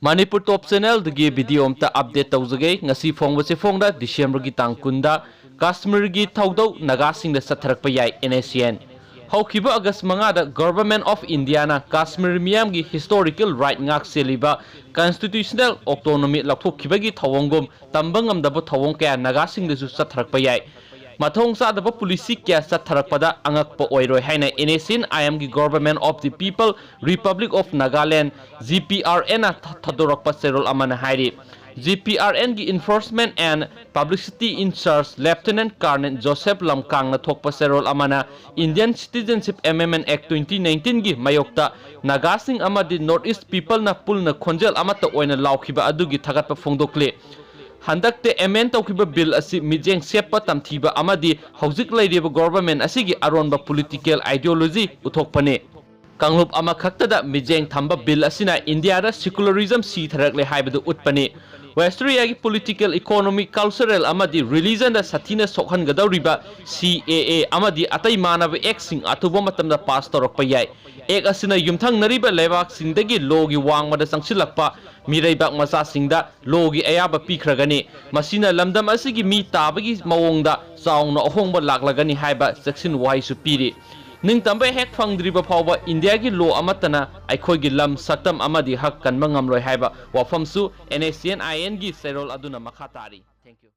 Manipur Top Channel dagi video amta update tawjage ngasi phongbase phongda December gi tang kunda Kashmir gi thawdau naga singda satharakpa yai NSCN hawkiba August mangada Government of India na Kashmir miyam gi historical right ngak seliba constitutional autonomy lakhokhiba gi thawongom tambang amdaba thawong kaya naga singda su satharakpa yai Mathong sa daba polisi kya satharakpada angakpa oiroi haina NSCN IM gi Government of the People Republic of Nagaland GPRN thadorakpa serol amana hairi GPRN gi Enforcement and Publicity in Charge Lieutenant Colonel Joseph Lamkang na thokpa serol amana Indian Citizenship Amendment Act 2019 gi mayokta nagasing amadi Northeast people na pulna khonjel amata oina laukhiba adugi thagatpa phongdokle Handakte amend tawkiba bill asi mijeng sepa tamthiba amadi hauzik lairiba government asigi aronba political ideology uthokpane Kanglup ama khaktada mijeng thamba bill asina India da secularism si tharakle haibadu utpane Westria gi political economic cultural amadi religion da sathina sokhan gadawriba CAA amadi atai manaba act sing atuba matamda pass torokpa yai ek asina yumthang nariba lebak singdagi logi wangmada sangsilakpa Miraibak masa singda logi ayaba pikragani masina lamdam asigi mi tabagi mawongda saungna ahongba laklagani haiba section wai supiri ning tambe hek phangdriba phawba India gi law amatana aikhoi gi lam saktam amadi hak kanma ngamroi haiba wafamsu NSCN IN gi serol aduna makhatari thank you